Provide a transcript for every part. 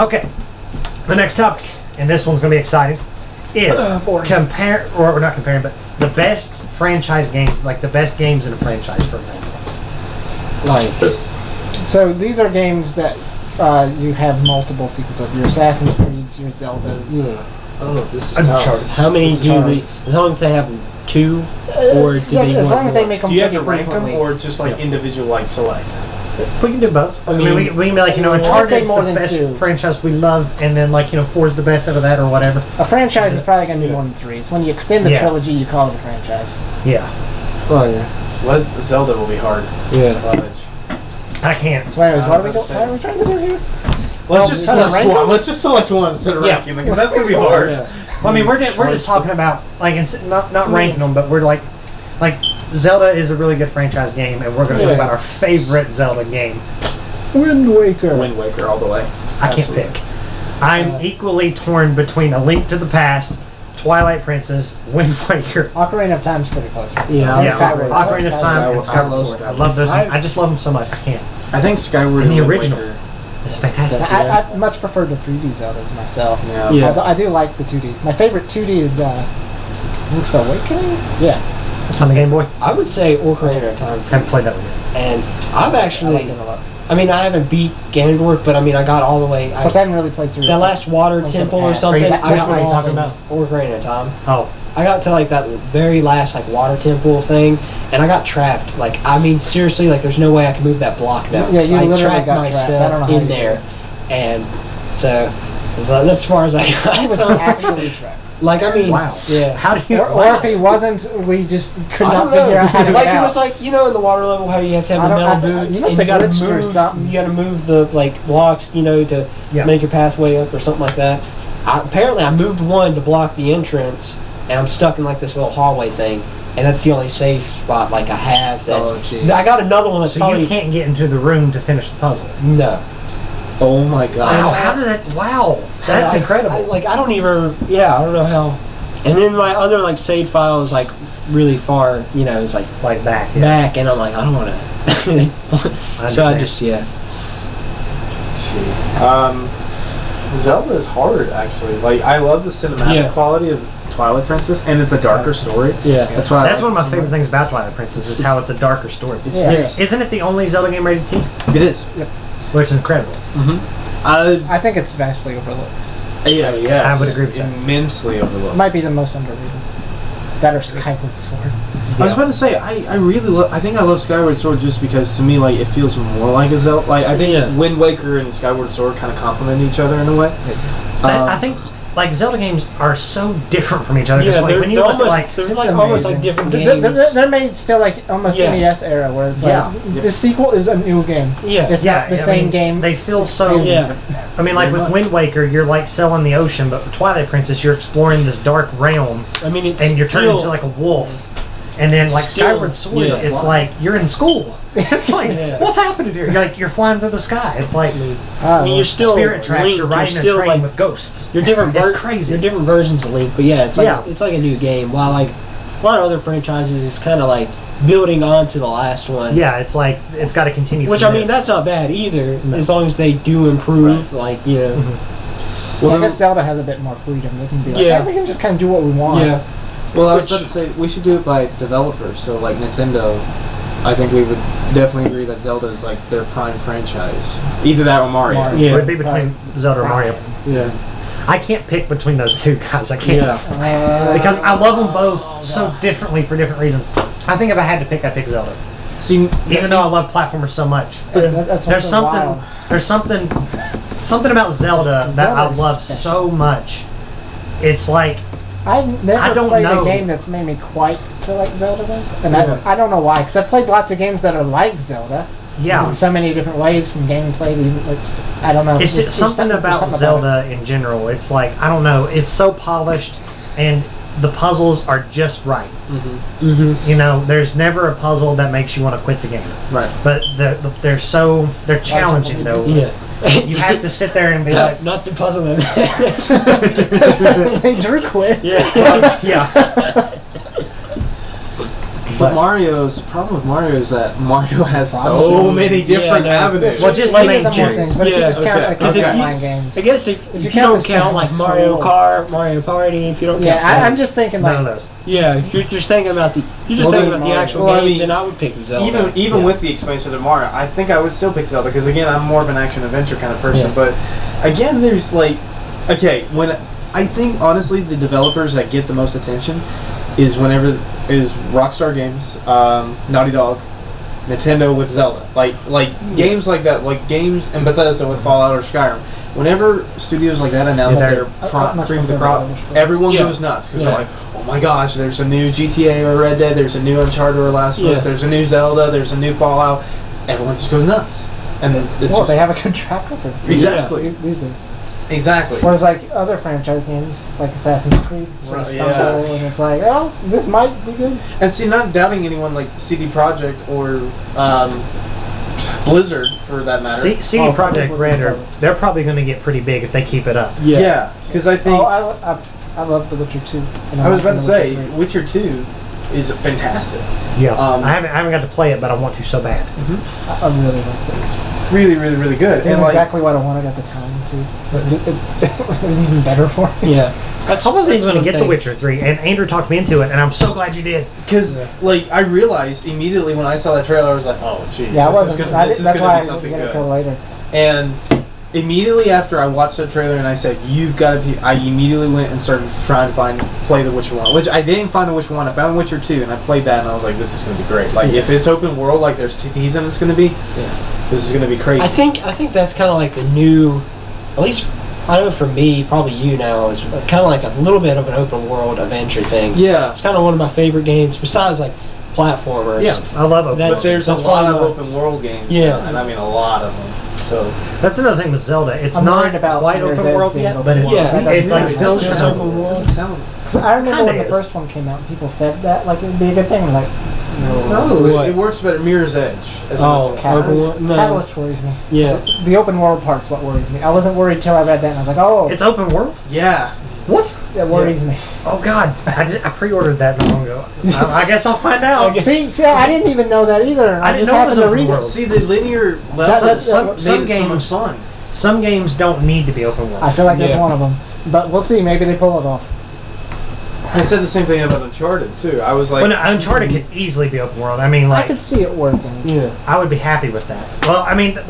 Okay, the next topic, and this one's going to be exciting, is compare, or not comparing, but the best franchise games, like the best games in a franchise, for example. Like, so these are games that you have multiple sequels of. Your Assassin's Creeds, your Zeldas. Yeah. Oh, this is Uncharted. tough. How many do we? As long as they have 2, or do they? As long as they make them. Do you have to rank them, or just like individual, like select? We can do both. I mean, we can be like, Uncharted's the best franchise we love, and then like, 4's the best out of that, or whatever. A franchise is probably going to be more than 3. So when you extend the trilogy, you call it a franchise. Yeah. Oh yeah. Zelda will be hard. Yeah. I can't. So anyways, what are we trying to do here? Let's just select one. Let's just select one instead of ranking them, because that's going to be hard. Well, I mean, we're just talking about like not ranking them, but we're like Zelda is a really good franchise game, and we're going to talk about our favorite Zelda game. Wind Waker. Wind Waker all the way. I can't pick. I'm equally torn between A Link to the Past, Twilight Princess, Wind Waker. Ocarina of Time's pretty close. Yeah, Ocarina of Time and Skyward Sword. I love those. I just love them so much. I can't. I think Skyward and the original is fantastic. I much prefer the 3D Zeldas myself. Yeah. Although I do like the 2D. My favorite 2D is Link's Awakening. Yeah. On the Game Boy? I would say Ocarina of Time. I haven't played that one yet. And I've actually, I like it a lot. I mean, I haven't beat Ganondorf, but I mean, I got all the way. Because I haven't really played through that last water temple or something. That's I got what you're talking about Ocarina of Time. Oh. I got to like that very last like water temple thing, and I got trapped. Like, I mean, seriously, like there's no way I can move that block now. Yeah, you I literally trapped got myself in there, and so that's as far as I got. He was actually trapped. Like, I mean, wow. Yeah. How do you? Or if he wasn't, we just could not figure out how to get like out. It was like, in the water level, how you have to have the metal boots, and you got to move something. You got to move the blocks, to make your pathway up or something like that. Apparently, I moved one to block the entrance, and I'm stuck in like this little hallway thing, and that's the only safe spot I have. That's I got another one that's so you can't get into the room to finish the puzzle. No. Oh my god! Wow! How did that? Wow! That's incredible. I don't even. Yeah, I don't know how. And then my other save file is really far. It's like back. Yeah. Back, and I'm like, I don't want to. So I just Zelda is hard actually. I love the cinematic quality of Twilight Princess, and it's a darker story. Yeah, that's why. That's one of my favorite things about Twilight Princess is how it's a darker story. Isn't it the only Zelda game rated T? It is. Yep. Which is incredible. I think it's vastly overlooked. Yeah, yes. I would agree with that. Immensely overlooked. It might be the most underrated. That or Skyward Sword. Yeah. I was about to say, I really love. I think I love Skyward Sword just because to me, it feels more like a Zelda. I think Wind Waker and Skyward Sword kind of complement each other in a way. I think Zelda games are so different from each other. Yeah, when you almost like different games. They're made still almost NES era, where it's the sequel is a new game. Yeah, it's not the same game. They feel so. Yeah. I mean, with Wind Waker, you're sailing the ocean, but with Twilight Princess, you're exploring this dark realm. I mean, and you're turning into a wolf. And then Skyward Sword, it's you're in school. It's what's happening here? You're flying through the sky. It's you're still Spirit Tracks. Link, you're riding a train with ghosts. You're different. It's crazy. You're different versions of Link, but it's like a new game. While a lot of other franchises, it's kind of building on to the last one. Yeah, it's it's got to continue. Which I mean, that's not bad either, as long as they do improve. Well, I guess Zelda has a bit more freedom. They can be hey, we can just kind of do what we want. Yeah. Well, I was about to say, we should do it by developers. So, Nintendo, I think we would definitely agree that Zelda is, their prime franchise. Either that or Mario. Yeah. It would be between Zelda or Mario. Yeah. I can't pick between those two guys. I can't. Because I love them both so differently for different reasons. I think if I had to pick, I'd pick Zelda. See, even though I love platformers so much. There's something about Zelda that I love so much. It's I've never played a game that's made me quite feel like Zelda does, and I don't know why. Because I've played lots of games that are like Zelda. Yeah. In so many different ways, from gameplay to I don't know. It's just something about Zelda in general. It's I don't know. It's so polished, and the puzzles are just right. There's never a puzzle that makes you want to quit the game. Right. But they're challenging though. Yeah. You have to sit there and be not the puzzle that they drew quit. Yeah. But Mario's problem with Mario is that Mario has so many different avenues. Well, just the main series. But if you just count like online games, I guess if you don't count like Mario Kart, Mario Party, if you don't count, I'm just thinking like none of those. Yeah, if you're just thinking about the actual game, then I would pick Zelda. Even with the expansion of Mario, I think I would still pick Zelda because again, I'm more of an action adventure kind of person. Yeah. But again, there's like, okay, when I think honestly the developers that get the most attention is Rockstar Games, Naughty Dog, Nintendo with Zelda, like games like that, like games and Bethesda with Fallout or Skyrim. Whenever studios like that announce their cream of the crop, everyone goes nuts because they're like, oh my gosh, there's a new GTA or Red Dead, there's a new Uncharted or Last of Us, there's a new Zelda, there's a new Fallout. Everyone just goes nuts. And they have a good track record. Exactly. These do. Exactly. Whereas like other franchise games, like Assassin's Creed, and it's like, oh, this might be good. And see, not doubting anyone like CD Projekt or Blizzard for that matter. CD Projekt Red, they're probably going to get pretty big if they keep it up. Yeah, because I think. I love The Witcher 2. I was about to say, Witcher 2 is fantastic. Yeah, I haven't got to play it, but I want to so bad. I really like this. Really, really, really good. It's exactly what I wanted at the time too. So it was even better for me. Yeah. I wasn't even going to get The Witcher 3, and Andrew talked me into it, and I'm so glad you did. Because, I realized immediately when I saw that trailer, I was like, oh, jeez. Yeah, that's why I didn't get it till later. And immediately after I watched the trailer and I said, you've got to be, I immediately went and started trying to play The Witcher 1, which I didn't find The Witcher 1. I found Witcher 2, and I played that, and I was like, this is going to be great. Like, if it's open world, like there's teasing it's going to be, this is going to be crazy. I think that's kind of like the new, at least I know for me, probably you now, is kind of like a little bit of an open world adventure thing. Yeah. It's kind of one of my favorite games, besides like platformers. Yeah, I love open world. But there's a lot of open world games. Yeah. And I mean a lot of them. So that's another thing with Zelda. It's not quite open world yet, but it feels like open world. Because I remember when the first one came out, people said that like it would be a good thing. Like, no, it works better. Mirror's Edge. Catalyst worries me. Yeah, the open world part's what worries me. I wasn't worried till I read that, and I was like, oh, it's open world. Yeah. What? That worries me. Oh God, I pre-ordered that not long ago. I guess I'll find out. See, I didn't even know that either. I just didn't know happened it was to read world. it. See, the linear lessons some games fun. Some games don't need to be open world. I feel like that's one of them, but we'll see. Maybe they pull it off. I said the same thing about Uncharted too. I was like, Uncharted could easily be open world. I mean, like I could see it working. Yeah, I would be happy with that. Well, I mean, the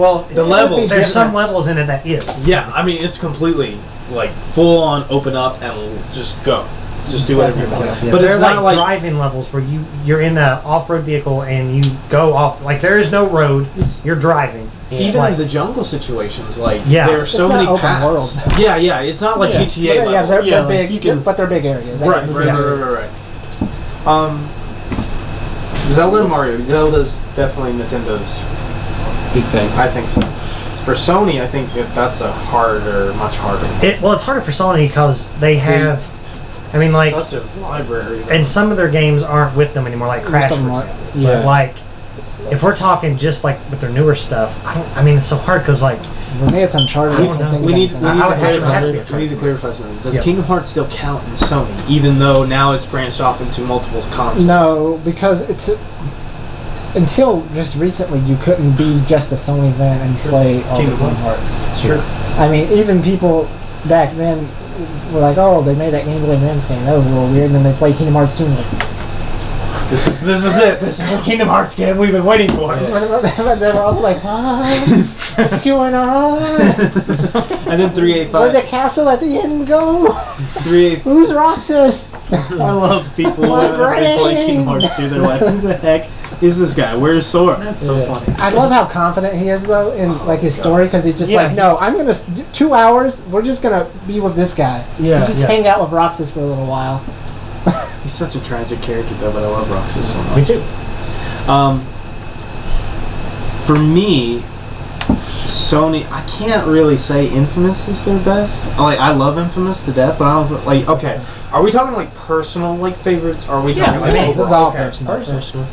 levels. There's some levels in it that is. Yeah, I mean, it's completely like full on open up and just go. Just do whatever you want. Yeah. But they're like drive-in levels where you're in an off-road vehicle and you go off. Like there is no road. You're driving. Yeah. Even in the jungle situations, like there are so it's many not paths. Open world. Yeah, it's not like GTA. But they're big, but they're big areas. Right. Zelda and Mario. Zelda's definitely Nintendo's big thing. I think so. For Sony, I think that's much harder. It's harder for Sony because they have. I mean, like such a library, and some of their games aren't with them anymore, like Crash, for example. Yeah. But like, if we're talking just like with their newer stuff, I mean, it's so hard because like. For me, it's Uncharted. We need to clarify something. Does Kingdom Hearts still count in Sony, even though now it's branched off into multiple consoles? No, because it's until just recently you couldn't be just a Sony fan and play all Kingdom Hearts. That's true. I mean, even people back then were like, "Oh, they made that Game Boy Advance game. That was a little weird." And then they played Kingdom Hearts 2 and like, This is it. This is the Kingdom Hearts game we've been waiting for. But they were also like, "What? What's going on?" And then 385. Where'd the castle at the end go? 385. Who's Roxas? I love people when they play Kingdom Hearts 2. They're like, "Who the heck is this guy? Where's Sora?" That's so funny. I love how confident he is though in like his story because he's just like, "No, I'm gonna 2 hours. We're just gonna be with this guy. Just hang out with Roxas for a little while." He's such a tragic character though, but I love Roxas so much. Me too. For me, Sony, I can't really say Infamous is their best. I love Infamous to death, but I don't like. Okay, are we talking like personal like favorites? Or are we talking like overall? This is all personal. Personal.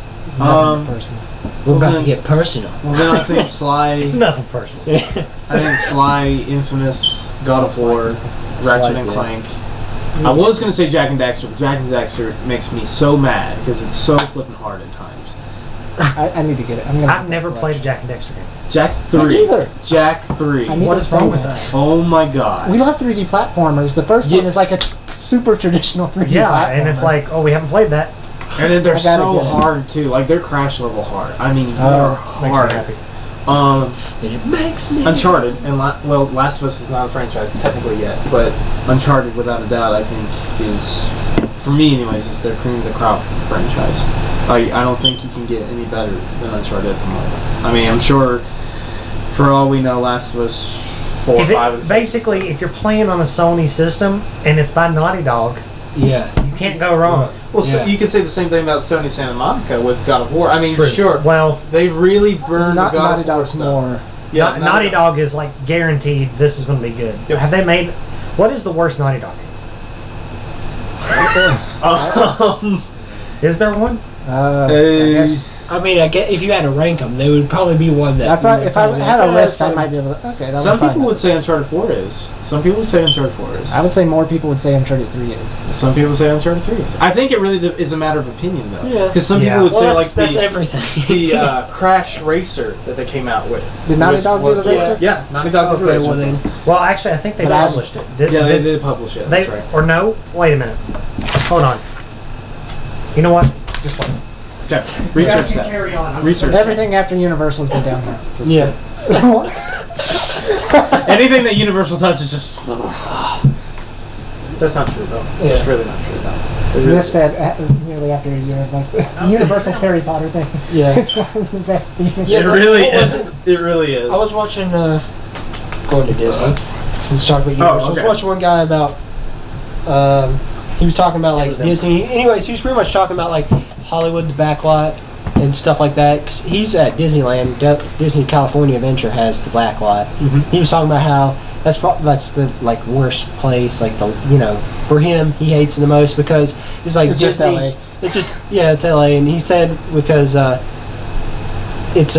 We're about to get personal. Well, then I think Sly. It's nothing personal. I think Sly, Infamous, God of War, Ratchet and Clank. I was going to say Jak and Daxter, but Jak and Daxter makes me so mad because it's so flipping hard at times. I need to get it. I've never played a Jak and Daxter game. Jak 3. Jak 3. What is wrong with us? Oh my god. We love 3D platformers. The first one is like a super traditional 3D platformer. Yeah, and it's like, oh, we haven't played that. And then they're so hard too. Like they're Crash level hard. I mean, they're hard. It makes me Uncharted and Last of Us is not a franchise technically yet, but Uncharted without a doubt I think is, for me anyways, is their cream of the crop franchise. I don't think you can get any better than Uncharted at the moment. I mean, I'm sure for all we know, Last of Us 4 or 5 and 6. Basically, if you're playing on a Sony system and it's by Naughty Dog, you can't go wrong. Well, so you can say the same thing about Sony Santa Monica with God of War. I mean, True. Sure. Well, they've really burned the God of War stuff. More. Yeah, Naughty Dog is like guaranteed this is going to be good. Yep. Have they made? What is the worst Naughty Dog game? Is there one? I guess. I mean, if you had to rank them, they would probably be one that. If I had a list, I might be able to. Okay, some people would say Uncharted 4 is. Some people would say Uncharted 4 is. I would say more people would say Uncharted 3 is. Some people say Uncharted 3. I think it really is a matter of opinion, though. Yeah. Because some people would say that's everything. the Crash Racer that they came out with. Did Naughty Dog do the Racer? Yeah, Naughty Dog did the Racer. Well, actually, I think they published it. They did publish it. That's right. Or no? Wait a minute. Hold on. You know what? Just wait. Yeah, research that. Carry on. Research everything after Universal's been down here. Yeah. Anything that Universal touches just. That's not true though. Yeah. That's really not true though. Really this said nearly after a year of like Universal's Harry Potter thing. Yeah. It's one of the best things. Yeah, it really is. It really is. I was watching going to Disney. Since talking about Universal, I was watching one guy about. He was talking about like Disney. Anyways, he was pretty much talking about like Hollywood, the backlot, and stuff like that. Cause he's at Disneyland. Disney California Adventure has the backlot. He was talking about how that's the like worst place. Like for him, he hates it the most because it's like it's Disney. Just LA. It's just it's LA, and he said because it's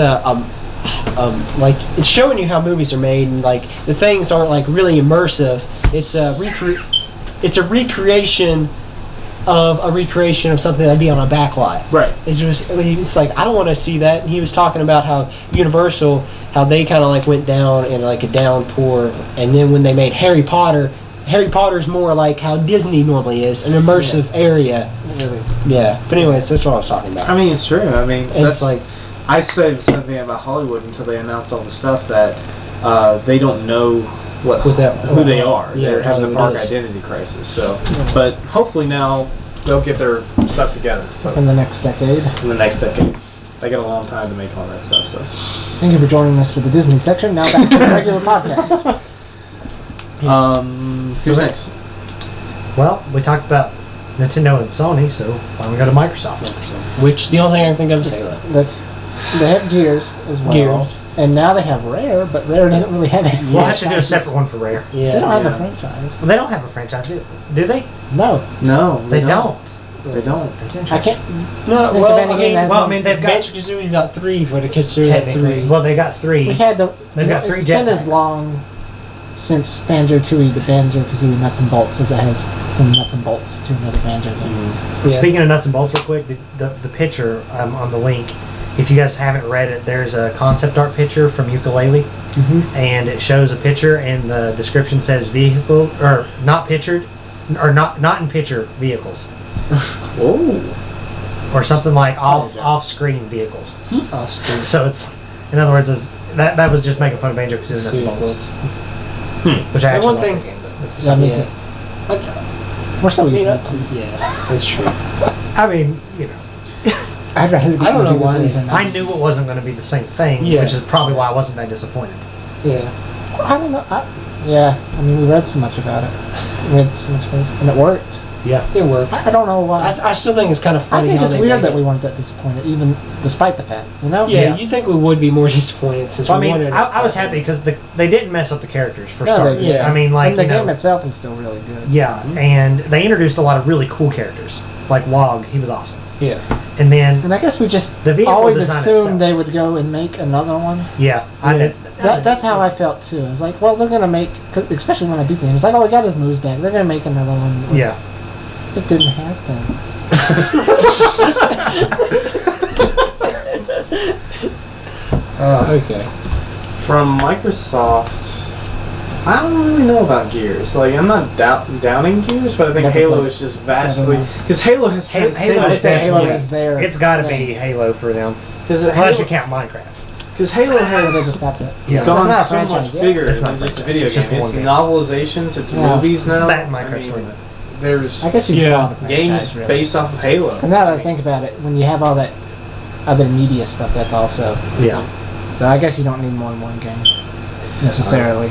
like it's showing you how movies are made, and like the things aren't like really immersive. It's a recreation of something that'd be on a backlot. Right. It's like I don't want to see that. And he was talking about how Universal, how they kind of like went down in like a downpour, and then when they made Harry Potter's more like how Disney normally is, an immersive area. Really? Yeah. But anyways, that's what I was talking about. I mean, it's true. I mean, it's like I say the same thing about Hollywood until they announced all the stuff that they don't know who they are. Yeah, they're having a park identity crisis. So, but hopefully now they'll get their stuff together. In the next decade. In the next decade, they got a long time to make all that stuff. So, thank you for joining us for the Disney section. Now back to the regular podcast. Who's next? Well, we talked about Nintendo and Sony, so why don't we go to Microsoft next? Which the only thing I can think of is Sega. They have Gears as well. And now they have Rare, but Rare doesn't really have any. We'll have to do a separate one for Rare. Yeah, they don't have a franchise. Well, they don't have a franchise, do they? No, they don't. They don't. That's interesting. I can't. No, they've got Banjo-Kazooie's got 3, but it considered that 3. Well, they got 3. We had to. They've got 3 jetpacks. It's been as long since Banjo-Tooie to Banjo-Kazooie Nuts and Bolts as it has from Nuts and Bolts to another Banjo game. Speaking of Nuts and Bolts, real quick, the picture on the link. If you guys haven't read it, there's a concept art picture from Ukulele, and it shows a picture, and the description says vehicle or not pictured, or not in picture vehicles. Or something like off-screen vehicles. Off-screen. So it's, in other words, that was just making fun of Banjo-Kazooie Nuts and Bolts. Which I actually like the game, but that's besides me too. We're so easy to please. Yeah, that's true. I mean, you know. I'd rather be I don't know why. I knew it wasn't going to be the same thing, which is probably why I wasn't that disappointed. Yeah. Well, I don't know. I mean, we read so much about it. We had so much faith, and it worked. Yeah, it worked. I don't know why. I still think it's kind of funny. I think it's weird that we weren't that disappointed, even despite the fact, you know? Yeah, you think we would be more disappointed since I was happy because they didn't mess up the characters for starters. Yeah. I mean, like, and the game itself is still really good. Yeah, and they introduced a lot of really cool characters, like Wog. He was awesome. Yeah. And then, I guess we just the always assumed they would go and make another one. Yeah, That's how I felt too. I was like, well, they're gonna make, especially when I beat the game. It's like, oh, we got his moves back. They're gonna make another one. Yeah. It didn't happen. Okay. From Microsoft, I don't really know about Gears. Like, I'm not downing Gears, but I think Halo is just vastly, because Halo has transcended. I would say Halo is there. It's got to be Halo for them. Unless you count Minecraft. Because Halo has gone so much bigger than just a video game. It's novelizations, it's movies now. That Minecraft there's I guess you games based off of Halo. Because now that I think about it, when you have all that other media stuff, that's also So I guess you don't need more than one game necessarily.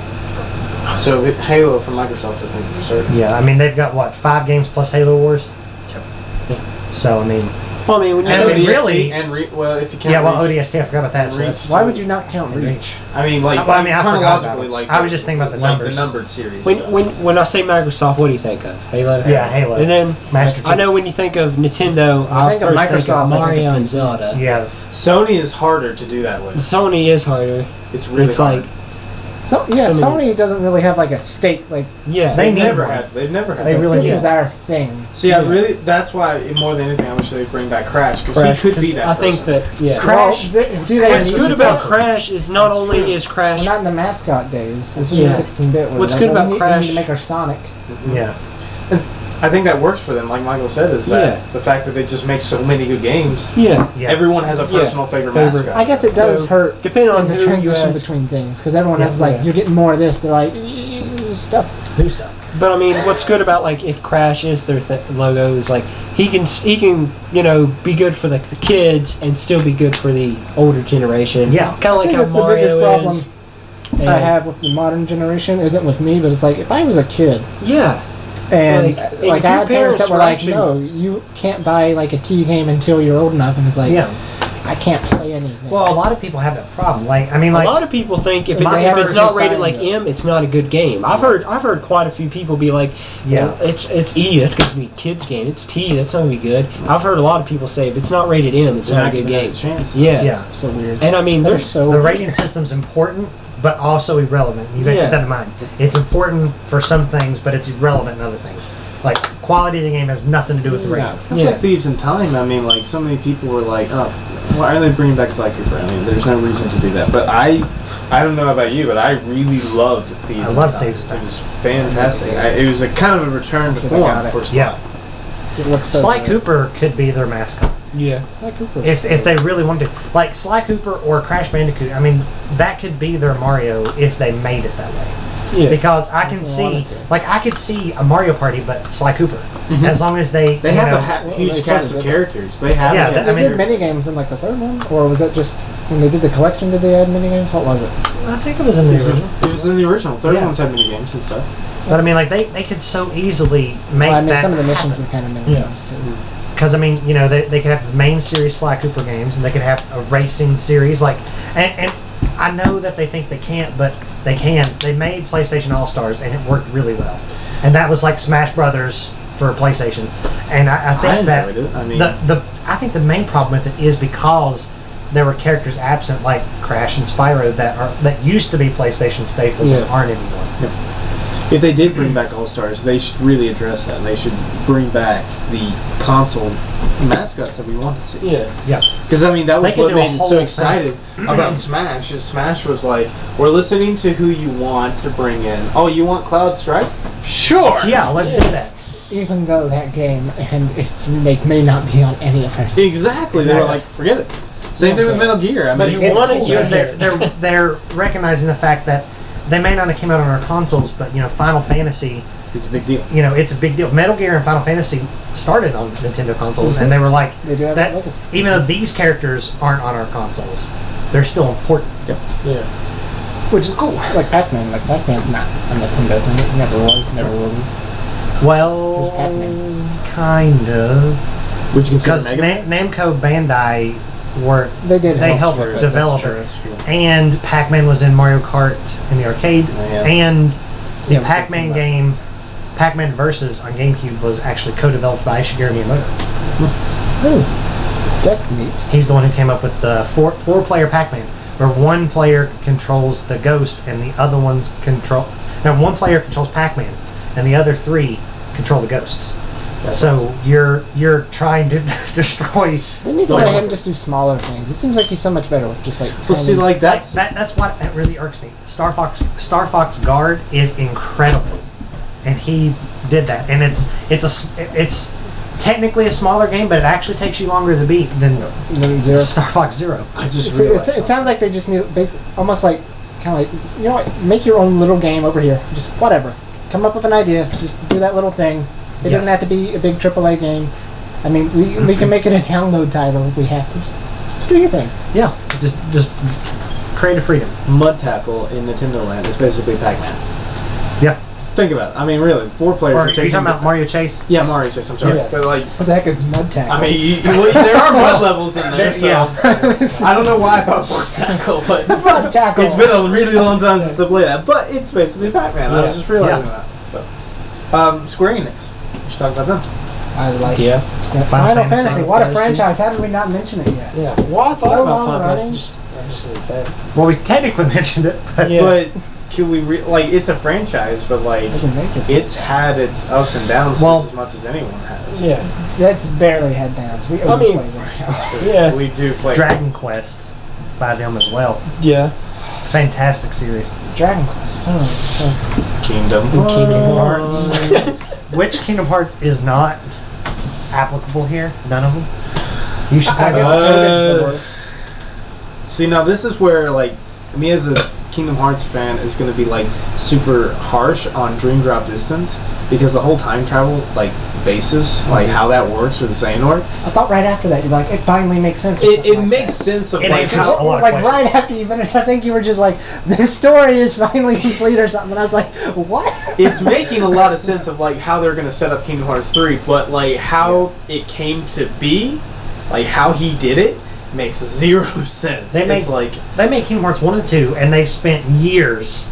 So Halo from Microsoft, I think, for certain. Yeah, I mean they've got what, 5 games plus Halo Wars. Yep. Yeah. So I mean. Well, I mean, when you really, well, if you count ODST, I forgot about that. So why would you not count Reach? I mean, like, I chronologically, like, I was just thinking about the numbers. The numbered series. When I say Microsoft, what do you think of? Halo. Yeah, Halo. And then Master Chief. I know when you think of Nintendo, I first think of Mario and Zelda. Yeah. Sony is harder to do that with. Sony is harder. It's really hard. like. Sony doesn't really have like a stake, like They've never had. They really this is our thing. See, that's why more than anything, I wish they'd bring back Crash, because he could be that. I think that Crash. What's good about Crash is not only is Crash. We're not in the mascot days. This is 16-bit. What's good about Crash? We need to make our Sonic. Yeah. I think that works for them, like Michael said, is that the fact that they just make so many good games. Yeah. Everyone has a personal favorite mascot. I guess it does hurt depending on the transition between things, because everyone else is like, you're getting more of this. They're like, new stuff. But I mean, what's good about like if Crash is their logo is like he can be good for like the kids and still be good for the older generation. Yeah. Kind of like how Mario the biggest problem I have with the modern generation isn't with me, but it's like if I was a kid. Yeah. And I had parents that were like, no, you can't buy like a T game until you're old enough, and it's like, I can't play anything. Well, a lot of people have that problem. Like, I mean, a lot of people think if it's not rated like M, it's not a good game. I've heard quite a few people be like, it's E, that's gonna be a kids game. It's T, that's not gonna be good. I've heard a lot of people say if it's not rated M, it's not a good game. Yeah, so weird. And I mean, the rating system's important, but also irrelevant. You gotta keep that in mind. It's important for some things, but it's irrelevant in other things. Like, quality of the game has nothing to do with the rating. That's like Thieves in Time. I mean, like, so many people were like, oh, why are they bringing back Sly Cooper? I mean, there's no reason to do that. But I don't know about you, but I really loved Thieves in Time. I loved Thieves in Time. It was fantastic. It was a kind of a return to form for Sly. Yeah. It looks so Sly Cooper could be their mascot. Yeah. Sly Cooper. If they really wanted to. Like, Sly Cooper or Crash Bandicoot, I mean, that could be their Mario if they made it that way. Yeah. Because I can see, I could see a Mario Party, but Sly Cooper. As long as they have a huge cast of characters. They have. They did mini games in like the third one, or was it just when they did the collection? Did they add mini games? What was it? I think it was in the original. It was in the original. Third ones had mini games and stuff. But I mean, like they could so easily make that. Some of the missions were kind of mini games too. Because I mean, they could have the main series Sly Cooper games, and they could have a racing series. Like, and I know that they think they can't, but they can. They made PlayStation All Stars, and it worked really well. And that was like Smash Brothers for PlayStation. And I think I think the main problem with it is because there were characters absent, like Crash and Spyro, that used to be PlayStation staples and aren't anymore. Yep. If they did bring back All Stars, they should really address that. And they should bring back the console mascots that we want to see. Yeah. Because I mean, that was what made me so excited about Smash. Is Smash was like, we're listening to who you want to bring in. Oh, you want Cloud Strife? Sure. Yeah, let's do that. Even though that game and its remake may not be on any of our systems. Exactly. They were like, forget it. Same thing with Metal Gear. I mean, it's cool because they're recognizing the fact that they may not have came out on our consoles, but Final Fantasy is a big deal. It's a big deal. Metal Gear and Final Fantasy started on Nintendo consoles, and they were like, even though these characters aren't on our consoles, they're still important. Yep. Yeah. Which is cool. Like Pac-Man. Like Pac-Man's not a Nintendo thing. It never was. Never will be. Well, kind of. Would you because Namco Bandai were they helped develop it, and Pac-Man was in Mario Kart in the arcade, and the Pac-Man game, Pac-Man Versus on GameCube, was actually co-developed by Shigeru Miyamoto. Oh, that's neat. He's the one who came up with the four-player Pac-Man, where one player controls the ghost and the other ones control. Now, one player controls Pac-Man, and the other 3 control the ghosts. So you're trying to destroy. They need to let him just do smaller things. It seems like he's so much better with just like. Well, see, like that's what that really irks me. Star Fox Guard is incredible, and he did that. And it's technically a smaller game, but it actually takes you longer to beat than Star Fox Zero. I just it sounds like they just need basically almost like kind of like, you know what, make your own little game over here. Just whatever, come up with an idea, just do that little thing. It doesn't have to be a big AAA game. I mean, we can make it a download title if we have to. Just do your thing. Yeah, just creative freedom. Mud Tackle in Nintendo Land is basically Pac-Man. Yeah. Think about it. I mean, really, 4 players. Or are you talking about Mario Chase? Yeah, Mario Chase. I'm sorry, but like, what the heck is Mud Tackle? I mean, there are mud levels in there, so I don't know why I thought Mud Tackle, but Mud Tackle. It's been a really long time since I played that, but it's basically Pac-Man. I was just realizing that. So, Square Enix. We should talk about them. I like Final Fantasy. What a franchise! How did we not mention it yet? Yeah. Well, I thought So about long Final running. Fantasy. Well, we technically mentioned it, but But can we like? It's a franchise, but like it's had its ups and downs just as much as anyone has. Yeah. That's barely head downs. We overplay them. Yeah. We do play Dragon Quest by them as well. Yeah. Fantastic series. Dragon Quest. So Kingdom Hearts. Which Kingdom Hearts is not applicable here? None of them? You should I guess the worst. See, now this is where, like, me as a Kingdom Hearts fan is going to be, like, super harsh on Dream Drop Distance, because the whole time travel, like, basis, like, how that works with Xehanort. I thought right after that, you're like, it finally makes sense. It makes sense of, like, how, like right after you finished, I think you were just like, the story is finally complete or something, and I was like, what? It's making a lot of sense of, like, how they're going to set up Kingdom Hearts 3, but, like, how it came to be, like, how he did it, makes 0 sense. They make Kingdom Hearts 1 and 2, and they've spent years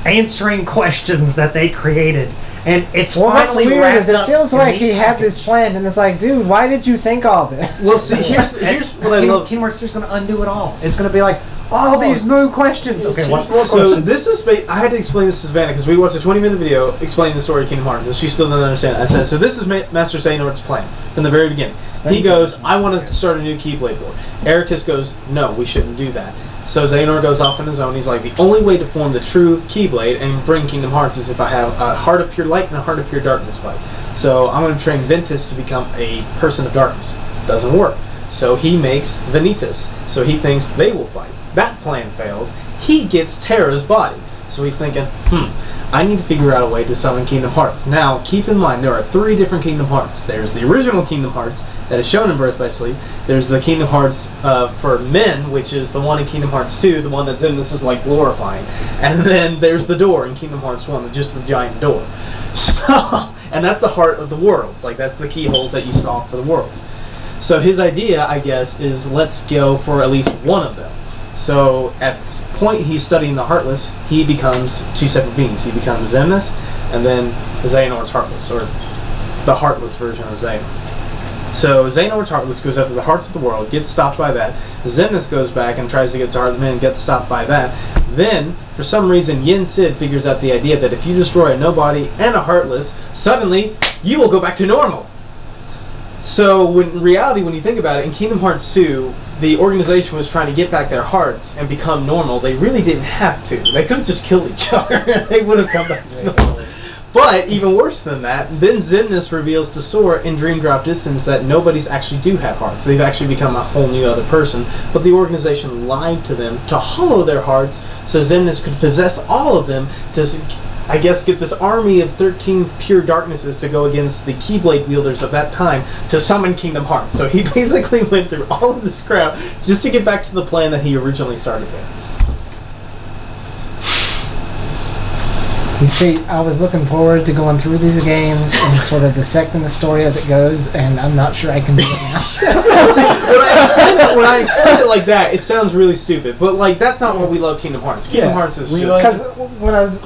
answering questions that they created, and it's finally weird wrapped is it up feels in like a he had package. this plan, and it's like, dude, why did you think all this? Well, see, here's what I love. Kingdom Hearts 3 is going to undo it all. It's going to be like, all these new questions. Okay, what more So questions? this is I had to explain this to Savannah because we watched a 20-minute video explaining the story of Kingdom Hearts, and she still didn't understand it. I said, so this is Master Xehanort's plan from the very beginning. He goes, I want to start a new Keyblade War. Ericus goes, no, we shouldn't do that. So Xehanort goes off on his own. He's like, the only way to form the true Keyblade and bring Kingdom Hearts is if I have a Heart of Pure Light and a Heart of Pure Darkness fight. So I'm going to train Ventus to become a person of darkness. Doesn't work. So he makes Vanitas. So he thinks they will fight. That plan fails. He gets Terra's body. So he's thinking, I need to figure out a way to summon Kingdom Hearts. Now, keep in mind, there are 3 different Kingdom Hearts. There's the original Kingdom Hearts that is shown in Birth by Sleep. There's the Kingdom Hearts for men, which is the one in Kingdom Hearts 2, the one that's in this is like glorifying. And then there's the door in Kingdom Hearts 1, just the giant door. So, and that's the heart of the worlds. Like, that's the keyholes that you saw for the worlds. So his idea, I guess, is let's go for at least one of them. So at this point he's studying the Heartless, he becomes 2 separate beings. He becomes Xemnas and then Xehanort's Heartless, or the Heartless version of Xehanort. So Xehanort's Heartless goes after the hearts of the world, gets stopped by that. Xemnas goes back and tries to get to Heart of the Men, gets stopped by that. Then, for some reason, Yin Sid figures out the idea that if you destroy a Nobody and a Heartless, suddenly you will go back to normal. So, in reality, when you think about it, in Kingdom Hearts 2, the organization was trying to get back their hearts and become normal. They really didn't have to. They could have just killed each other. They would have come back to normal. But, even worse than that, then Xemnas reveals to Sora in Dream Drop Distance that nobodies actually do have hearts. They've actually become a whole new other person. But the organization lied to them to hollow their hearts so Xemnas could possess all of them to, I guess, get this army of 13 pure darknesses to go against the Keyblade wielders of that time to summon Kingdom Hearts. So he basically went through all of this crap just to get back to the plan that he originally started with. You see, I was looking forward to going through these games and sort of dissecting the story as it goes, and I'm not sure I can do it now. When I explain it like that, it sounds really stupid. But like, that's not what we love Kingdom Hearts. Kingdom Hearts is just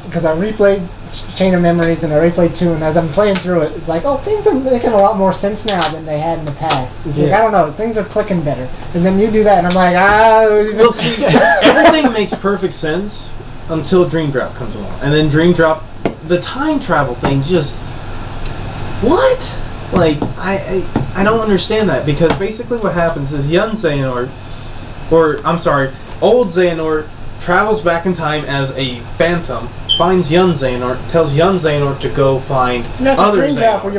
because I replayed Chain of Memories, and I already played 2, and as I'm playing through it, it's like, oh, things are making a lot more sense now than they had in the past. It's like, I don't know, things are clicking better. And then you do that, and I'm like, Well, see, everything makes perfect sense until Dream Drop comes along. And then Dream Drop, the time travel thing just... What? Like, I don't understand that, because basically what happens is young Xehanort, old Xehanort travels back in time as a phantom, finds young Xehanort, tells young Xehanort to go find other Xehanorts. Where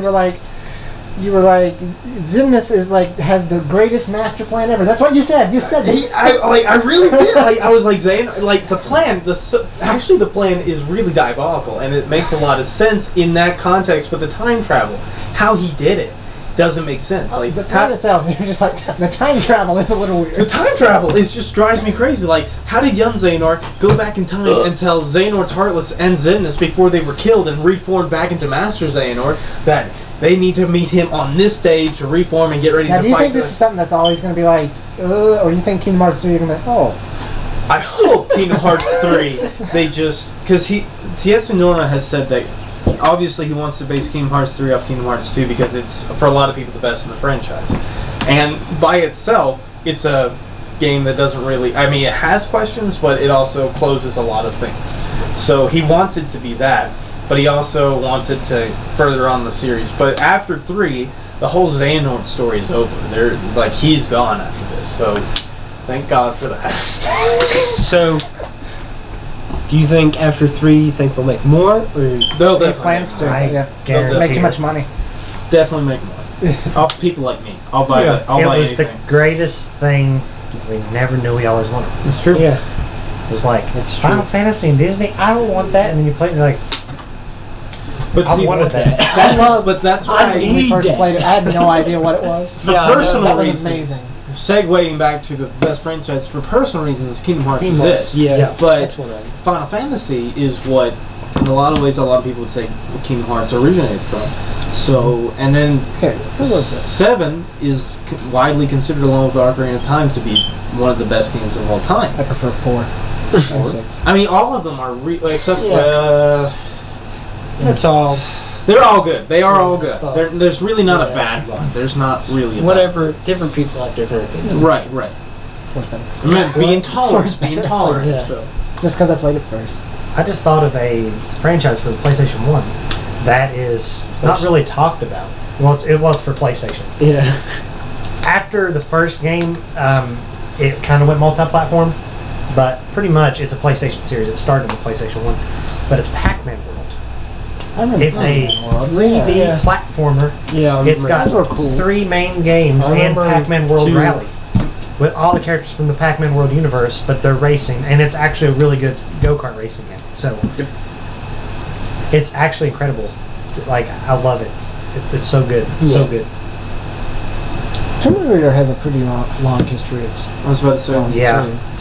you were like, Xemnas is like, has the greatest master plan ever. That's what you said. You said that. I really did. I was like, Xehanort, like, the plan is really diabolical, and it makes a lot of sense in that context, but the time travel, how he did it, doesn't make sense. Like the plan itself, you're just like, the time travel is a little weird. The time travel just drives me crazy. Like, how did young Xehanort go back in time and tell Xehanort's Heartless and Xemnas before they were killed and reformed back into Master Xehanort that they need to meet him on this day to reform and get ready to fight? Do you think this is something that's always going to be like, or you think Kingdom Hearts 3 you're going to be like, oh? I hope Kingdom Hearts 3, they just, because Tetsunori has said that obviously he wants to base Kingdom Hearts 3 off Kingdom Hearts 2 because it's, for a lot of people, the best in the franchise. And by itself, it's a game that doesn't really, I mean, it has questions, but it also closes a lot of things. So he wants it to be that, but he also wants it to further on the series. But after 3, the whole Xehanort story is over. They're like, he's gone after this, so thank God for that. So, do you think after 3, you think they'll make more? Or they'll definitely plans to, guarantee make too much money. Definitely make money. People like me. I'll buy that. I'll buy anything. It was the greatest thing we never knew we always wanted. It's true. Yeah. It was like, Final Fantasy and Disney, I don't want that. And then you play it and you're like, but I wanted that. But that's why when we first played it, I had no idea what it was. For personal that was reasons, amazing. Segueing back to the best franchise, for personal reasons, Kingdom Hearts is it. Yeah. But Final Fantasy is what, in a lot of ways, a lot of people would say Kingdom Hearts originated from. So, and then 7 is widely considered, along with Ocarina of Time, to be one of the best games of all time. I prefer 4 and 6. I mean, all of them are, except for... It's all... They're all good. They are all good. There's really not a bad one. There's not really a whatever. Different people have different opinions. Right. I mean, being tolerant. Yeah. So. Just because I played it first. I just thought of a franchise for the PlayStation 1 that is not really talked about. Well, it's for PlayStation. Yeah. After the first game, it kind of went multi-platform, but pretty much it's a PlayStation series. It started with PlayStation 1, but it's Pac-Man World. It's a 3D platformer. Yeah, it's got 3 main games and Pac-Man World Rally with all the characters from the Pac-Man World universe, but they're racing, and it's actually a really good go-kart racing game. So it's actually incredible. Like, I love it. It's so good. So good. Tomb Raider has a pretty long history of. I was about to say,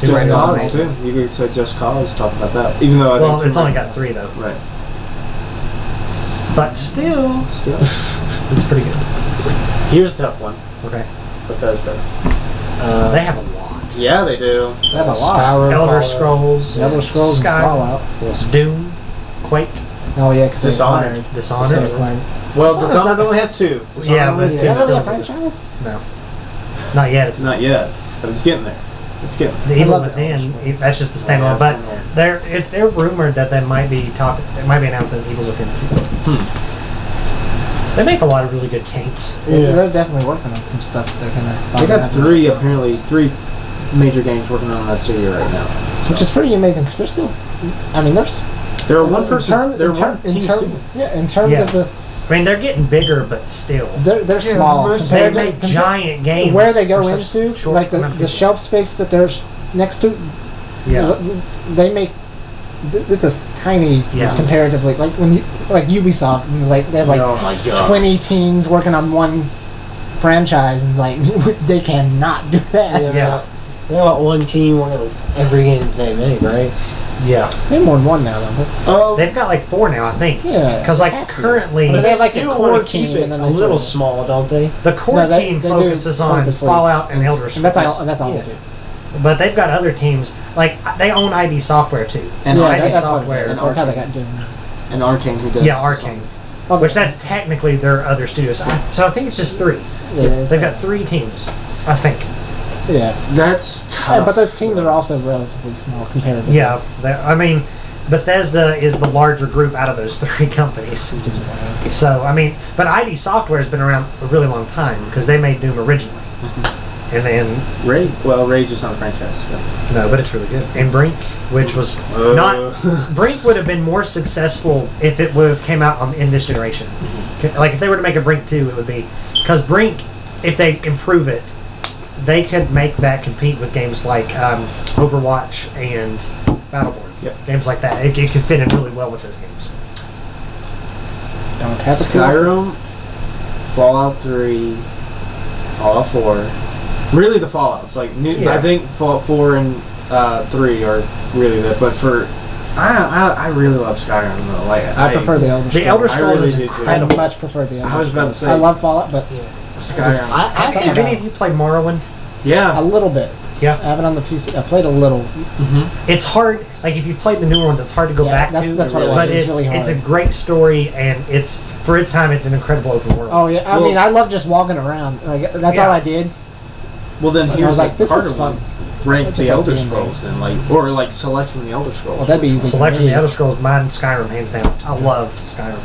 Just Cause too. You could say Just Cause. Talk about that, even though it's only got 3 though. Right. But still, it's pretty good. Here's a tough one. Okay. Bethesda. They have a lot. Yeah, they do. They have a lot. Elder Scrolls, Fallout, Doom, Quake. Oh yeah, because Dishonored. Well, Dishonored only has 2. Yeah, but it's still a franchise. No, not yet. It's not yet, but it's getting there. The Evil Within. That's just the standalone. But they're rumored that they might be announcing Evil Within 2. They make a lot of really good games. Yeah. They're definitely working on some stuff. They got 3 major games working on that studio right now, which is pretty amazing because they're still. I mean, they're one person. In terms of the. I mean, they're getting bigger, but still. They're small. They make giant games. Where they go into, like the shelf space that they're next to, they make. It's a tiny comparatively. Like like Ubisoft, and like they have 20 teams working on one franchise, and it's like they cannot do that. Yeah. They got one team working on every game they make, right? Yeah. They have more than one now, though. They've got like 4 now, I think. Yeah. Because like currently, they have like a core team, and then a little small, don't they? The core team focuses on Fallout and Elder Scrolls. That's all they do. But they've got other teams, like they own ID Software too. And ID Software. That's how they got Doom. and Arcane who does. Yeah, Arcane. Which that's technically their other studios. So I think it's just 3. Yeah, they've got 3 teams, I think. Yeah, that's tough. Yeah, but those teams are also relatively small compared to. Yeah, I mean, Bethesda is the larger group out of those 3 companies. Which is wild. So I mean, but ID Software has been around a really long time because they made Doom originally, and then Rage. Well, Rage is not a franchise. But. No, but it's really good. And Brink, which was not Brink would have been more successful if it would have came out in this generation. Like if they were to make a Brink 2, it would be because Brink, if they improve it, they could make that compete with games like Overwatch and Battleborn. Yep. Games like that. It could fit in really well with those games. Don't have Skyrim, Fallout 3, Fallout 4. Really the Fallouts. Like I think Fallout 4 and 3 are really the. But for I really love Skyrim though. Like I prefer the Elder Scrolls. The Elder Scrolls really is incredible. I much prefer the Elder Scrolls. I was about to say. I love Fallout, but Skyrim. Have any of you played Morrowind? Yeah. A little bit. Yeah. I have it on the PC. I played a little. It's hard. Like if you played the newer ones, it's hard to go back to. That's what it was. But it's really hard. It's a great story, and it's for its time. It's an incredible open world. Oh yeah. I mean, I love just walking around. Like that's all I did. Well, then And here's I was like, this harder is fun. one. Rank the Elder Scrolls, then or select from the Elder Scrolls. Well, that'd be easy. Select from the Elder Scrolls. Mine, Skyrim, hands down. I love Skyrim,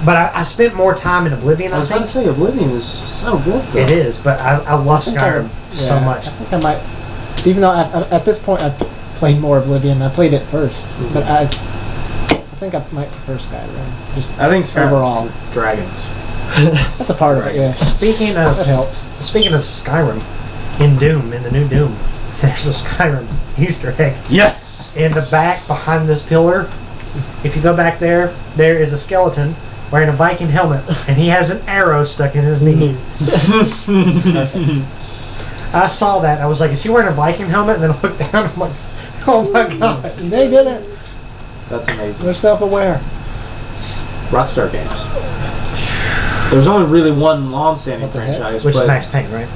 but I spent more time in Oblivion. I was about to say Oblivion is so good. Though. It is, but I love Skyrim so much. I think I might, even though at this point I've played more Oblivion. I played it first, but I think I might prefer Skyrim. Just I think Skyrim overall dragons. That's a part of it. Yeah. Speaking of that helps. Speaking of Skyrim, in Doom, in the new Doom, there's a Skyrim Easter egg. Yes. In the back, behind this pillar, if you go back there, there is a skeleton wearing a Viking helmet, and he has an arrow stuck in his knee. I saw that. I was like, is he wearing a Viking helmet? And then I looked down, I'm like, oh my god. They did it. That's amazing. They're self-aware. Rockstar Games. There's only really one long-standing franchise. Which is Max Payne, right?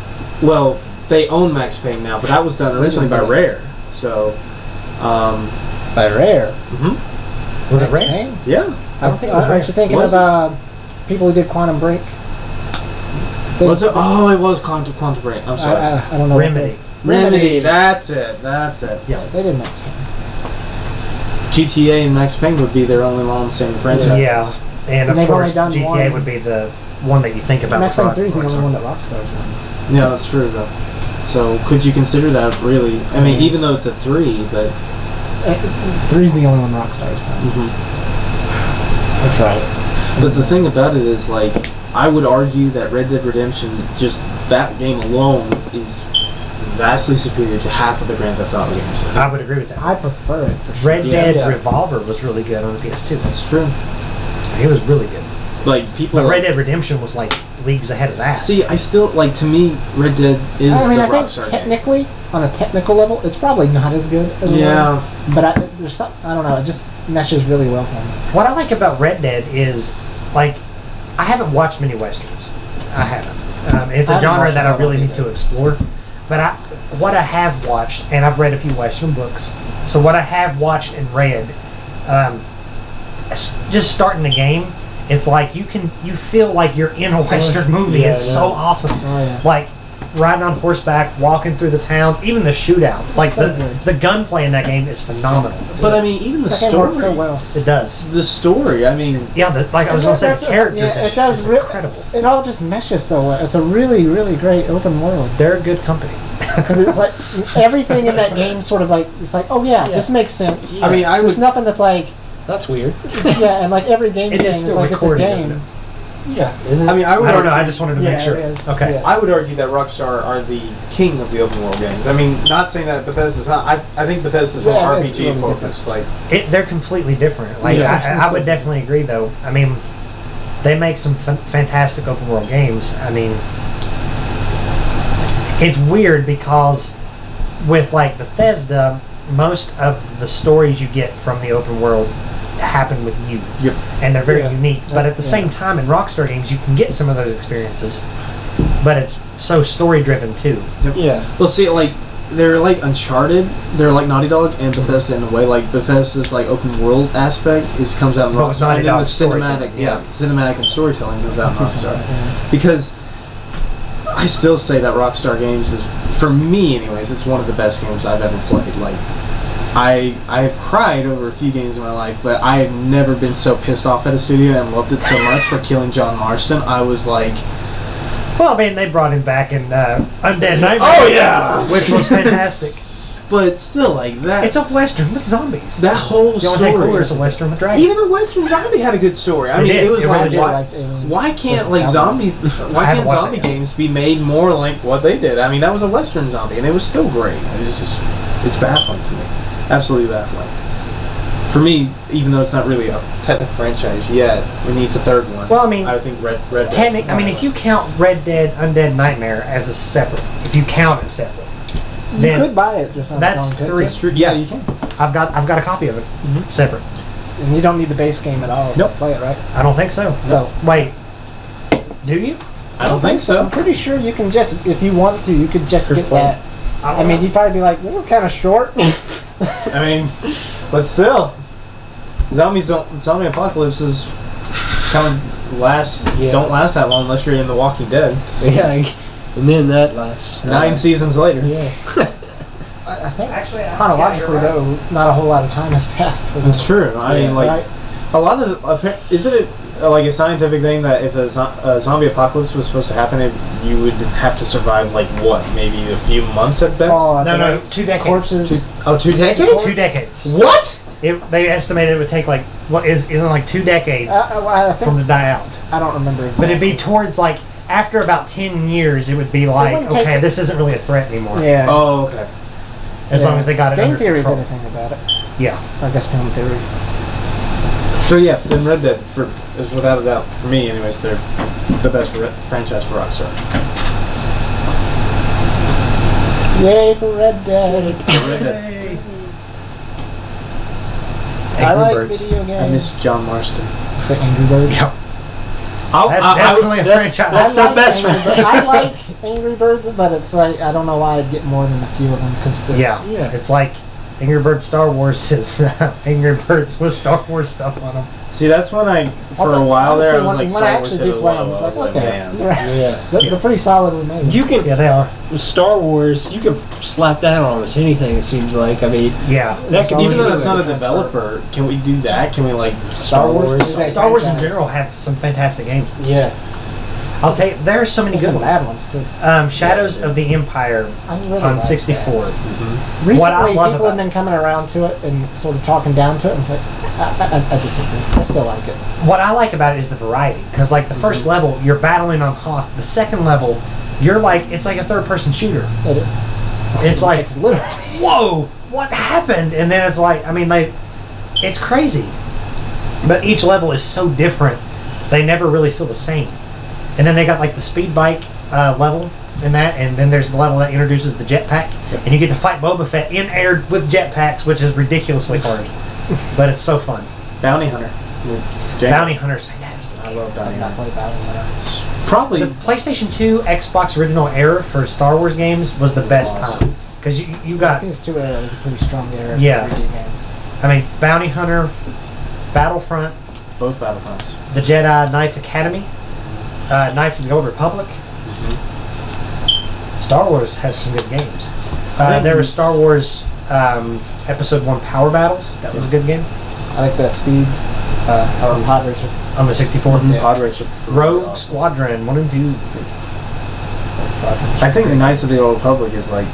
Well, they own Max Payne now, but that was done originally by Rare. So, by Rare? Was it Max Rare? Payne? Yeah. I don't think. Aren't you thinking of people who did Quantum Break? Was it? Oh, it was Quantum Break. I'm sorry. I don't know. Remedy. That's it. Yeah, they did Max Payne. GTA and Max Payne would be their only long-standing franchises. Yeah, and of course GTA would be the one that you think about. Max Payne 3 is the only one that Rockstar's done. Yeah, that's true though. So could you consider that really? I mean, even though it's a 3, but 3 is the only one Rockstar's done. That's right. But the thing about it is, like, I would argue that Red Dead Redemption, just that game alone, is vastly superior to half of the Grand Theft Auto games. I would agree with that. I prefer it for sure. Red Dead Revolver was really good on the PS2. That's true. It was really good. Like people, but Red Dead Redemption was like leagues ahead of that. See, I still like. To me, Red Dead is. I mean, the I think Rockstar technically, on a technical level, it's probably not as good as but there's some. I don't know. It just meshes really well for me. What I like about Red Dead is, like, I haven't watched many westerns. I haven't. It's a genre that I really need to explore. But what I have watched, and I've read a few western books. So what I have watched and read, just starting the game. It's like you feel like you're in a western movie. It's so awesome. Like riding on horseback, walking through the towns, even the shootouts. Like the gunplay in that game is phenomenal. But I mean, even the story works so well. It does. The story, I mean, like I was going to say, the characters. It does. Incredible. It all just meshes so well. It's a really, really great open world. They're a good company. Because it's like everything in that game sort of like it's like this makes sense. I mean, there's nothing that's like. That's weird. Yeah, and like every game thing is like it's a game. Yeah, isn't it? I mean, I don't know. I just wanted to make sure. Okay. Yeah. I would argue that Rockstar are the king of the open world games. I mean, not saying that Bethesda's not. I think Bethesda's more RPG really focused. Like they're completely different. Like I would definitely agree, though. I mean, they make some fantastic open world games. I mean, it's weird because with like Bethesda, most of the stories you get from the open world happen with you. Yep. And they're very unique. But at the same time, in Rockstar games, you can get some of those experiences. But it's so story driven too. Yep. Yeah. Well, see, like they're like Uncharted. They're like Naughty Dog and Bethesda in a way. Like Bethesda's like open world aspect comes out in Rockstar, and then the cinematic, cinematic and storytelling comes out in Rockstar. Because I still say that Rockstar Games is, for me anyways, it's one of the best games I've ever played. Like I have cried over a few games in my life, but I have never been so pissed off at a studio and loved it so much for killing John Marston. I was like, well, I mean, they brought him back in Undead Nightmare. Oh yeah, which was fantastic. But still, like that. It's a western with zombies. That whole story. The only thing cooler is a western with dragons. Even the western zombie had a good story. I mean, it was like, why can't like zombie? Why can't zombie games be made more like what they did? I mean, that was a western zombie, and it was still great. It's baffling to me. Absolutely baffling. For me, even though it's not really a technical franchise yet, it needs a third one. Well, I mean, I think Red Dead. I mean, if you count Red Dead Undead Nightmare as a separate, if you count it separate, then you could buy it just on that's its own. three. Yeah, you can. I've got a copy of it, separate. And you don't need the base game at all to play it, right? I don't think so. So wait, do you? I don't think so. I'm pretty sure you can just, if you want to, you could just get that. I mean, you'd probably be like, this is kind of short. I mean, but still, zombie apocalypses kind of don't last that long unless you're in The Walking Dead. Yeah, and then that lasts 9 seasons later. Yeah. I think chronologically though, not a whole lot of time has passed. That's true. I mean, like a lot of isn't it like a scientific thing that if a zombie apocalypse was supposed to happen, you would have to survive like what, maybe a few months at best? Oh, no, 2 decades. Corpses. 2 decades? 2 decades. What? They estimated it would take like isn't like 2 decades from to die out. I don't remember exactly. But it'd be towards like after about 10 years, it would be like, okay, this isn't really a threat anymore. Yeah. Oh, okay. As long as they got it under control. Game theory control. did a thing about it. Yeah. I guess film theory. So yeah, then Red Dead is without a doubt, for me anyways, they're the best franchise for Rockstar. Yay for Red Dead. Red Dead. I like video games. I miss John Marston. It's like Angry Birds. Yep. That's definitely a franchise. That's the best franchise. I like Angry Birds, but it's like, I don't know why I'd get more than a few of them. It's like Angry Birds Star Wars is Angry Birds with Star Wars stuff on them. See, that's when for a while there, I was like, when I actually do play them, it's like, okay, they're pretty solidly made. You can, they are. With Star Wars, you can slap that on almost anything. It seems like. I mean, that could, even though that's not a developer, can we do that? Can we like Star Wars? Star Wars in general have some fantastic games. Yeah. I'll tell you, there are so many good ones. Bad ones too. Shadows of the Empire on 64. Recently, what I love people have been coming around to it and sort of talking down to it, and it's like, I disagree. I still like it. What I like about it is the variety, because like the first level, you're battling on Hoth. The second level, it's like a third-person shooter. It is. It's like, it's literally, whoa, what happened? And then it's like, I mean, it's crazy. But each level is so different, they never really feel the same. And then they got like the speed bike level in that, and then there's the level that introduces the jetpack, and you get to fight Boba Fett in air with jetpacks, which is ridiculously hard, but it's so fun. Bounty Hunter. Bounty Hunter's fantastic. I love Bounty Hunter. Play Bounty Hunter. Probably the PlayStation 2 Xbox original era for Star Wars games was the best time, because you got PS2 era was a pretty strong era. Yeah. For 3D games. I mean, Bounty Hunter, Battlefront, both Battlefronts, the Jedi Knights Academy. Knights of the Old Republic. Star Wars has some good games. There was Star Wars Episode 1 Power Battles. That was a good game. I like the Speed Pod Racer. On the 64. Pod Racer. Rogue Squadron 1 and 2. I think the Knights of the Old Republic is like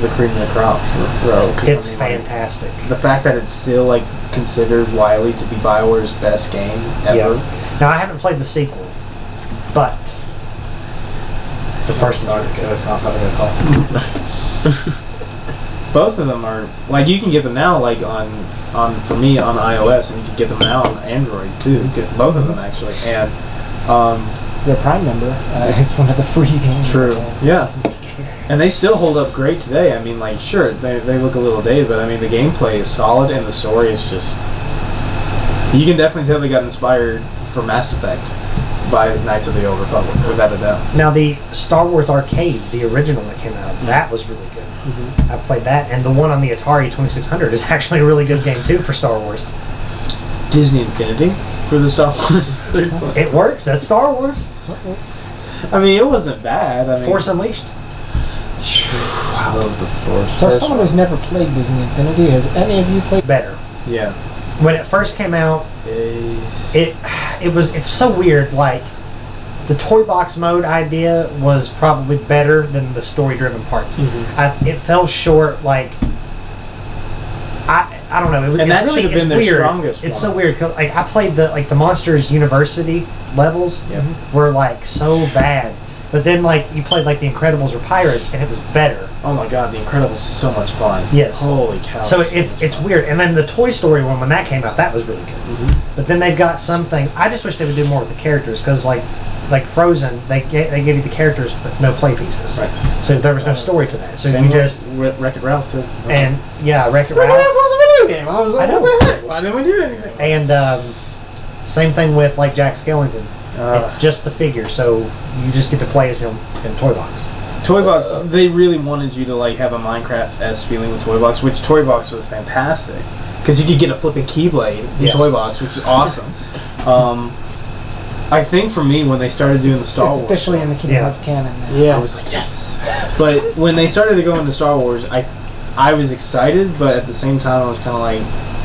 the cream of the crop for Rogue. It's fantastic. The fact that it's still like considered widely to be BioWare's best game ever. Yeah. Now I haven't played the sequel. But the first one's really good. Both of them are like, you can get them now like on for me on iOS, and you can get them now on Android too. Both of them actually, and you're a Prime member. It's one of the free games. True. Yeah. And they still hold up great today. I mean, like, sure, they look a little dated, but I mean the gameplay is solid and the story is just. You can definitely tell they got inspired for Mass Effect. by Knights of the Old Republic, without a doubt. Now the Star Wars Arcade, the original that came out, that was really good. I played that, and the one on the Atari 2600 is actually a really good game too for Star Wars. Disney Infinity for the Star Wars. It works. That's Star Wars. I mean, it wasn't bad. I mean, Force Unleashed. I love the Force. So someone who's never played Disney Infinity, has any of you played? Better. Yeah. When it first came out, it's so weird. Like the toy box mode idea was probably better than the story driven parts. It fell short. Like I don't know. And that should have been their strongest. It's so weird. 'Cause, like I played the Monsters University levels were like so bad. But then, like, you played, like, The Incredibles or Pirates, and it was better. Oh, my God, The Incredibles is so much fun. Yes. Holy cow. So it's weird. And then the Toy Story one, when that came out, that was really good. But then they've got some things. I just wish they would do more with the characters, because, like Frozen, they gave you the characters, but no play pieces. Right. So there was no story to that. So you just... Wreck-It Ralph, too. And, yeah, Wreck-It Ralph. Wreck-It Ralph was a video game. I was like, what the heck? Why didn't we do anything? And same thing with, like, Jack Skellington. Just the figure, so you just get to play as him in Toy Box. Toy Box, they really wanted you to like have a Minecraft-esque feeling with Toy Box, which Toy Box was fantastic because you could get a flipping Keyblade in Toy Box, which is awesome. I think for me, when they started doing the Star Wars, officially in the Kingdom Hearts canon. I was like, yes. But when they started to go into Star Wars, I was excited, but at the same time, I was kind of like,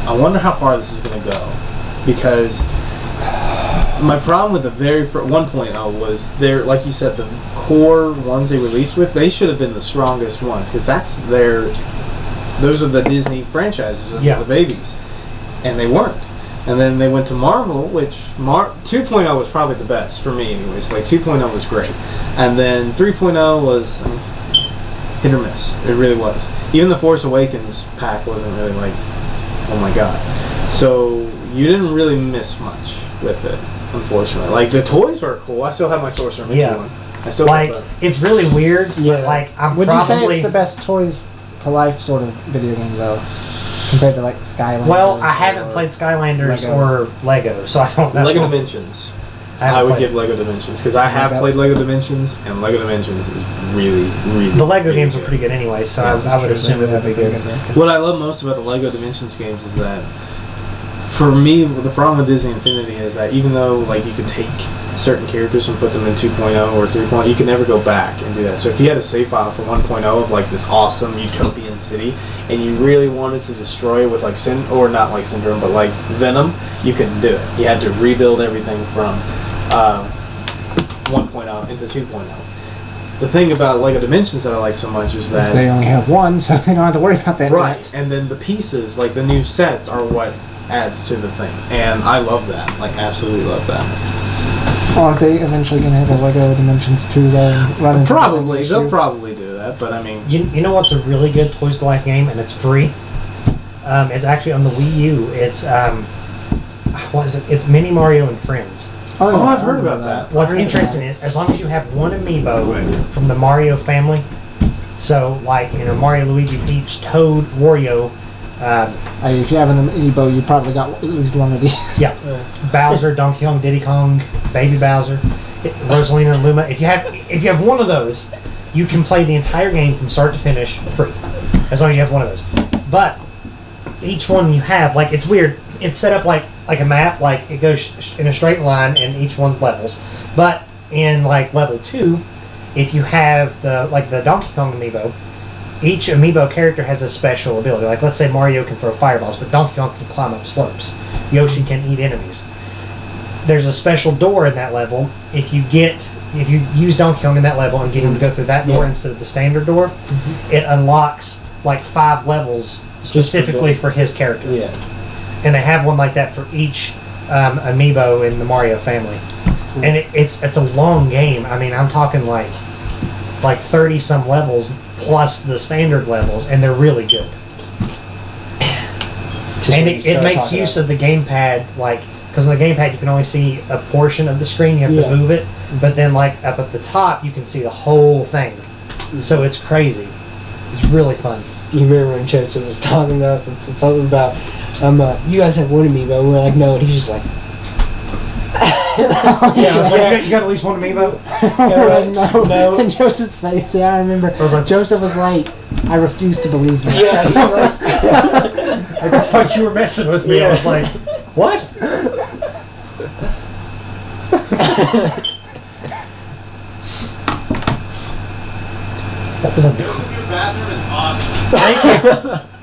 I wonder how far this is going to go, because my problem with the very 1.0 was like you said, the core ones they released with, they should have been the strongest ones, because those are the Disney franchises, those are the babies, and they weren't. And then they went to Marvel, which 2.0 was probably the best for me anyways. Like 2.0 was great, and then 3.0 was hit or miss. It really was. Even the Force Awakens pack wasn't really like, oh my god. So you didn't really miss much with it, unfortunately. Like the toys were cool. I still have my Sorcerer Mickey one. I still like it's really weird. But like would you say it's the best Toys to Life sort of video game though, compared to like Skylanders? Well, I haven't played Skylanders or Lego, so I don't know. Lego Dimensions. I would give Lego Dimensions because I have played Lego Dimensions, and Lego Dimensions is really, really. The Lego games are pretty good anyway, so I would assume it would be good. What I love most about the Lego Dimensions games is that, for me, the problem with Disney Infinity is that even though like you could take certain characters and put them in 2.0 or 3.0, you can never go back and do that. So if you had a save file for 1.0 of like this awesome utopian city, and you really wanted to destroy it with like not like Syndrome, but like Venom, you couldn't do it. You had to rebuild everything from 1.0 into 2.0. The thing about Lego Dimensions that I like so much is that they only have one, so they don't have to worry about that. Right, yet. and then the pieces, like the new sets, are what adds to the thing, and I love that. Like, absolutely love that. Aren't they eventually going to have a Lego Dimensions 2 though? Probably, they'll probably do that. But I mean, you know what's a really good Toys to Life game, and it's free. It's actually on the Wii U. It's what is it? It's Mini Mario and Friends. Oh, I've heard about that. What's interesting is, as long as you have one amiibo from the Mario family, so like Mario, Luigi, Peach, Toad, Wario. If you have an amiibo, you probably got at least one of these. Yeah, Bowser, Donkey Kong, Diddy Kong, Baby Bowser, Rosalina, Luma. If you have one of those, you can play the entire game from start to finish free, as long as you have one of those. But each one you have, like, it's weird. It's set up like a map, like it goes in a straight line, and each one's levels. But in like level 2, if you have the Donkey Kong amiibo, each amiibo character has a special ability. Like, let's say Mario can throw fireballs, but Donkey Kong can climb up slopes. Yoshi can eat enemies. There's a special door in that level. If you use Donkey Kong in that level and get him to go through that door instead of the standard door, it unlocks like 5 levels specifically for his character. Yeah. And they have one like that for each amiibo in the Mario family. Cool. And it's a long game. I mean, I'm talking like 30 some levels plus the standard levels, and they're really good. And it makes use of the gamepad, because on the gamepad you can only see a portion of the screen, you have to move it, but then like up at the top you can see the whole thing. So it's crazy. It's really fun. You remember when Joseph was talking to us and said something about, you guys have one amiibo, and we're like, no, and he's just like, Yeah, I was like, you got at least one amiibo? No. And Joseph's face, yeah, I remember. Joseph was like, I refuse to believe you. Yeah, he was like, I thought you were messing with me. I was like, what? That was a... Joseph, your bathroom is awesome. Thank you.